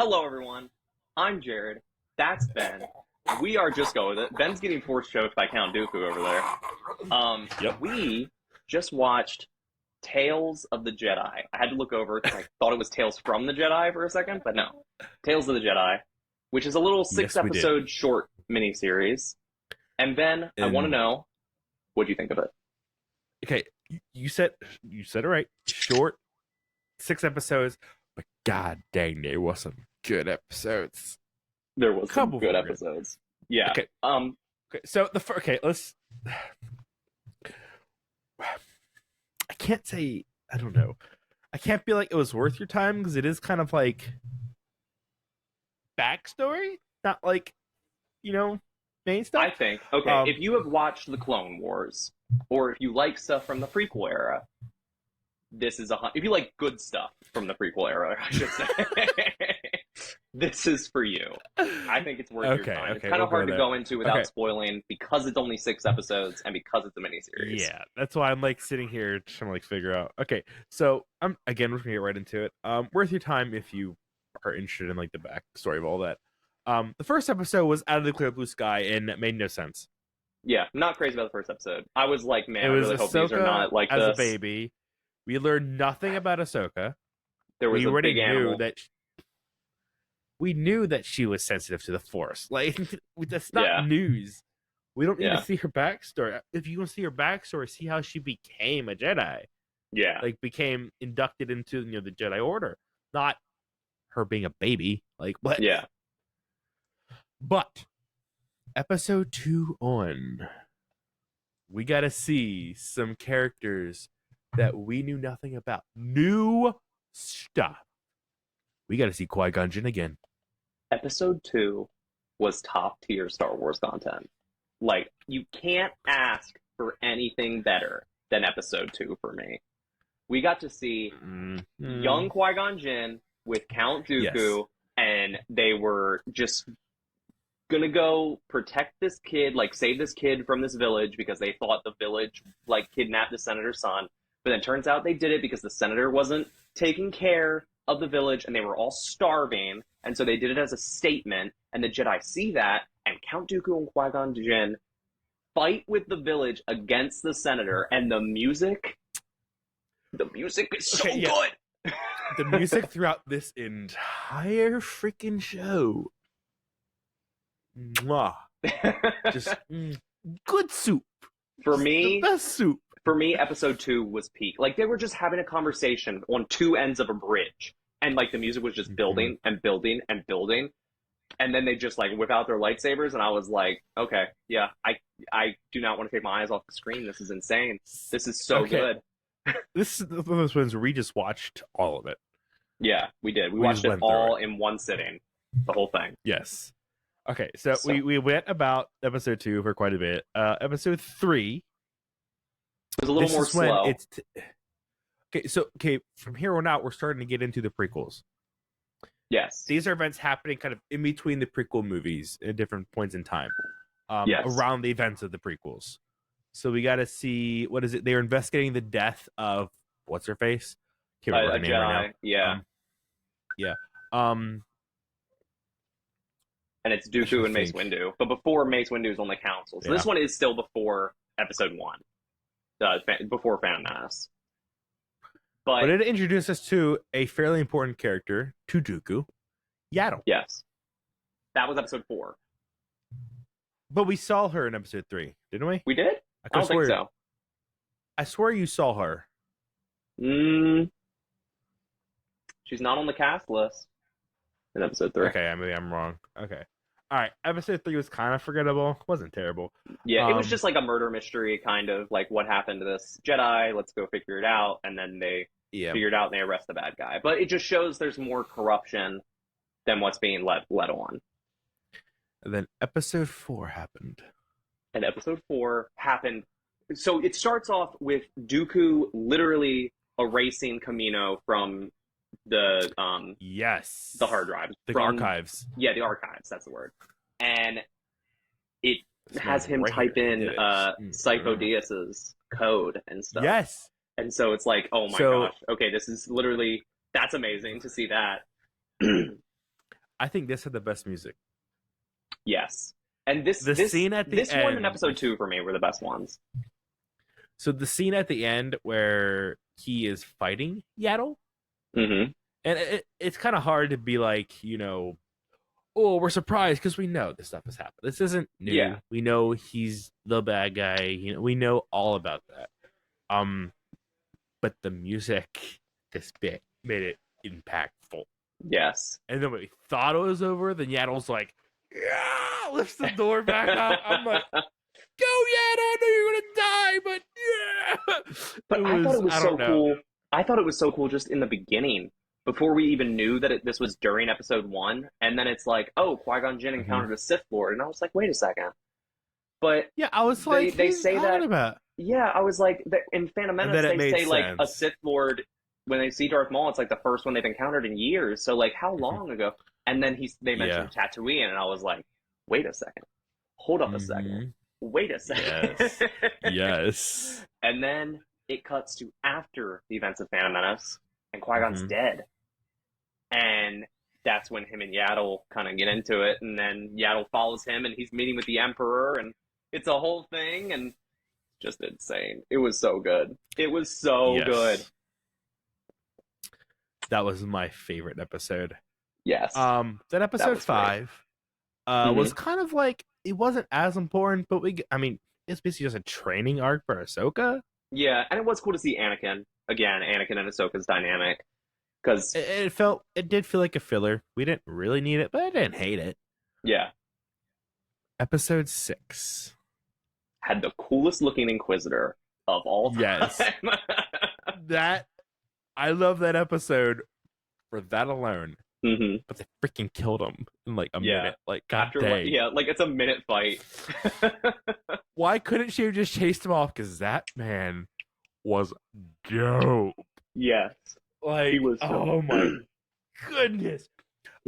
Hello, everyone. I'm Jared. That's Ben. We are Just Go With It. Ben's getting force choked by Count Dooku over there. Yep. We just watched Tales of the Jedi. I had to look over because I thought it was Tales from the Jedi for a second, but no. Tales of the Jedi, which is a little six Yes, we did. episode short miniseries. And Ben, I want to And know, what do you think of it? okay, you said it right. Short, 6 episodes, but god dang, there was some good episodes. There was some Couple good were good. episodes. Yeah. Okay, okay. So let's. I can't say I don't know. I can't feel like it was worth your time because it is kind of like backstory, not like main stuff. I think, okay, if you have watched the Clone Wars, or if you like stuff from the prequel era, this is if you like good stuff from the prequel era, I should say, this is for you. I think it's worth your time. It's kind of hard to go into without spoiling because it's only 6 episodes and because it's a miniseries. Yeah, that's why I'm like sitting here trying to like figure out. Okay, so we're gonna get right into it. Worth your time if you are interested in like the backstory of all that. The first episode was out of the clear blue sky and it made no sense. Yeah, I'm not crazy about the first episode. I was like, man, It I was really hope these are not like as this. a baby. We learned nothing about Ahsoka. There was we a already big animal. We knew that she was sensitive to the Force. Like that's not news. We don't need to see her backstory. If you want to see her backstory, see how she became a Jedi. Yeah, like became inducted into the Jedi Order, not her being a baby. Like what? Yeah. But episode 2 on, we got to see some characters that we knew nothing about. New stuff. We got to see Qui-Gon Jinn again. Episode 2 was top tier Star Wars content. Like, you can't ask for anything better than episode 2 for me. We got to see young Qui-Gon Jinn with Count Dooku, and they were just gonna go protect this kid, like save this kid from this village because they thought the village like kidnapped the senator's son. But then it turns out they did it because the senator wasn't taking care of the village and they were all starving. And so they did it as a statement, and the Jedi see that, and Count Dooku and Qui-Gon Jinn fight with the village against the senator, and the music is so good. The music throughout this entire freaking show. Mwah. Just good soup. For me, the best soup. For me, episode 2 was peak. Like, they were just having a conversation on two ends of a bridge. And, like, the music was just building and building and building. And then they just, like, whip out their lightsabers. And I was like, okay, yeah, I do not want to take my eyes off the screen. This is insane. This is so good. This is one of those ones where we just watched all of it. Yeah, we did. We watched it all in one sitting. The whole thing. Yes. Okay, so we went about episode 2 for quite a bit. Episode 3 was a little more slow. Okay, from here on out, we're starting to get into the prequels. Yes. These are events happening kind of in between the prequel movies at different points in time. Around the events of the prequels. So we got to see, what is it? They're investigating the death of, what's her face? Can't remember her name right now. Yeah. And it's Dooku and Mace Windu. But before Mace Windu is on the council. So this one is still before episode 1. Before Phantom Menace. But it introduced us to a fairly important character, to Dooku, Yaddle. Yes. That was episode 4. But we saw her in episode 3, didn't we? We did? I don't think so. I swear you saw her. She's not on the cast list in episode 3. Okay, maybe I'm wrong. Okay. All right, episode 3 was kind of forgettable. Wasn't terrible. Yeah, it was just like a murder mystery, kind of like what happened to this Jedi. Let's go figure it out, and then they figure it out and they arrest the bad guy. But it just shows there's more corruption than what's being let on. And then episode 4 happened. And episode 4 happened. So it starts off with Dooku literally erasing Kamino from the the hard drive, the archives. Yeah, the archives, that's the word. And it has him type in Sifo Dyas's code and stuff. Yes. And so it's like, oh my gosh, okay, this is literally, that's amazing to see that. I think this had the best music. Yes. And The scene at the this one and end, episode 2 for me were the best ones. so the scene at the end where he is fighting Yaddle, Mm-hmm. and it's kind of hard to be like, oh, we're surprised because we know this stuff has happened. This isn't new. Yeah. We know he's the bad guy. We know all about that. But the music, this bit made it impactful. Yes. And then when we thought it was over, then Yaddle's like, yeah, lifts the door back up. I'm like, go Yaddle, I know you're gonna die, but yeah. But I thought it was I so don't know. cool. I thought it was so cool just in the beginning, before we even knew that this was during episode 1, and then it's like, oh, Qui-Gon Jinn encountered a Sith Lord, and I was like, wait a second. But Yeah, I was like, they say that. about? Yeah, I was like, in Phantom And Menace then it they made say like a sense. Sith Lord when they see Darth Maul, it's like the first one they've encountered in years. So like, how long ago? And then they mentioned Tatooine, and I was like, wait a second, hold up a second, wait a second. Yes. Yes. And then it cuts to after the events of Phantom Menace, and Qui-Gon's dead. And that's when him and Yaddle kind of get into it, and then Yaddle follows him, and he's meeting with the Emperor, and it's a whole thing, and just insane. It was so good. It was so good. That was my favorite episode. Yes. Then episode 5 was kind of like, it wasn't as important, but it's basically just a training arc for Ahsoka. Yeah, and it was cool to see Anakin again. Anakin and Ahsoka's dynamic, because it did feel like a filler. We didn't really need it, but I didn't hate it. Yeah. Episode 6 had the coolest looking Inquisitor of all time. Yes. I love that episode for that alone. But they freaking killed him in like a minute. Like, god dang. Like it's a minute fight. Why couldn't she have just chased him off? Because that man was dope. Yes. Like, he was oh my goodness.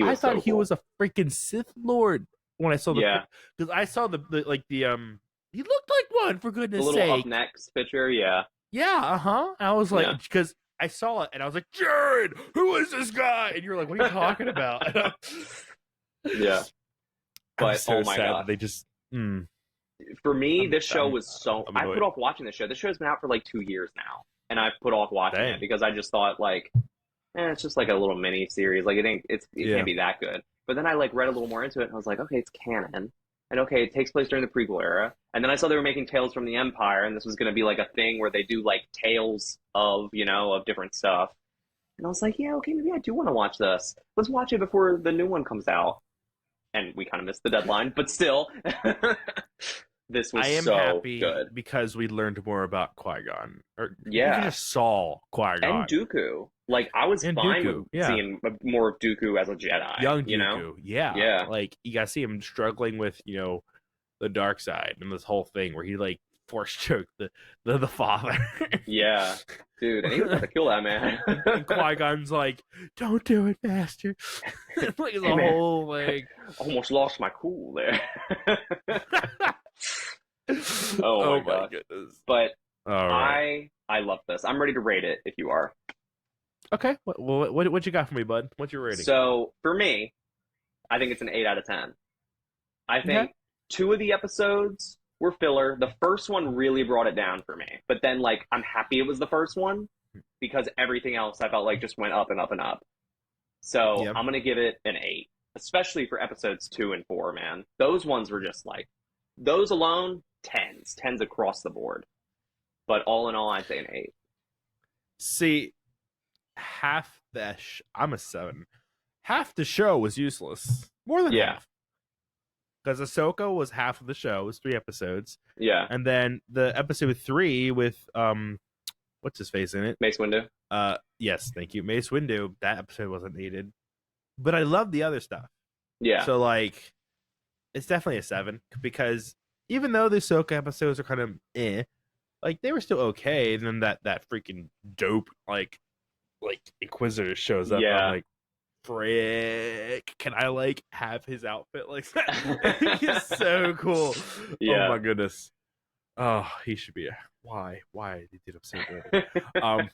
I thought he was a freaking Sith Lord when I saw the because I saw the he looked like one, for goodness sake. The little up next picture, yeah. Yeah, I was like, because I saw it and I was like, Jared, who is this guy? And you're like, what are you talking about? Yeah. But so oh my sad god, that they just. For me, this show was so. I put off watching this show. This show's been out for like 2 years now, and I've put off watching it because I just thought like, it's just like a little mini series. Like it can't be that good. But then I like read a little more into it, and I was like, okay, it's canon. And okay, it takes place during the prequel era. And then I saw they were making Tales from the Empire, and this was going to be like a thing where they do like tales of, of different stuff. And I was like, yeah, okay, maybe I do want to watch this. Let's watch it before the new one comes out. And we kind of missed the deadline, but still, this was so happy good. Because we learned more about Qui-Gon. We just saw Qui-Gon. And Dooku. Like, I was fine with seeing more of Dooku as a Jedi. Young Dooku, yeah. Like, you gotta see him struggling with, the dark side and this whole thing where he, like, force choked the father. Yeah. Dude, and he was about to kill that man. And Qui-Gon's like, don't do it, master. Like, the whole, like... Almost lost my cool there. Oh my goodness. But I love this. I'm ready to rate it if you are. Okay. What you got for me, bud? What's your rating? So, for me, I think it's an 8 out of 10. I think 2 of the episodes were filler. The first one really brought it down for me. But then, like, I'm happy it was the first one because everything else I felt like just went up and up and up. So, I'm going to give it an 8, especially for episodes 2 and 4, man. Those ones were just like, those alone, 10s across the board. But all in all, I'd say an 8. See, I'm a 7. Half the show was useless. More than half. Because Ahsoka was half of the show. It was 3 episodes. Yeah. And then the episode 3 with what's his face in it? Mace Windu. Yes, thank you. Mace Windu. That episode wasn't needed. But I love the other stuff. Yeah. So like it's definitely a 7 because even though the Ahsoka episodes are kind of like they were still okay, and then that freaking dope like Inquisitor shows up. Yeah. I'm like, frick, can I like have his outfit like that? He's so cool. Yeah. Oh my goodness. Oh, he should be why they did him so good.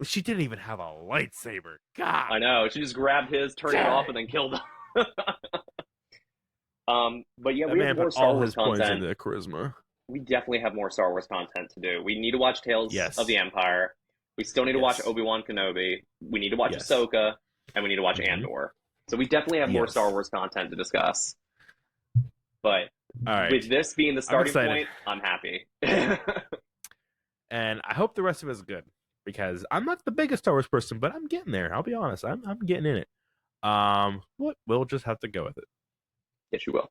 She didn't even have a lightsaber. God, I know. She just grabbed his, turned it off, and then killed him. But yeah, That we have man more put Star all Wars his points content. into the charisma. We definitely have more Star Wars content to do. We need to watch Tales of the Yes. Empire. We still need to watch Yes. Obi-Wan Kenobi. We need to watch Yes. Ahsoka, and we need to watch Hmm. Andor. So we definitely have more Star Yes. Wars content to discuss. But All with right. this being the I'm starting excited. point, I'm happy. And I hope the rest of it is good because I'm not the biggest Star Wars person, but I'm getting there. I'll be honest. I'm getting in it. We'll just have to go with it. Yes, you will.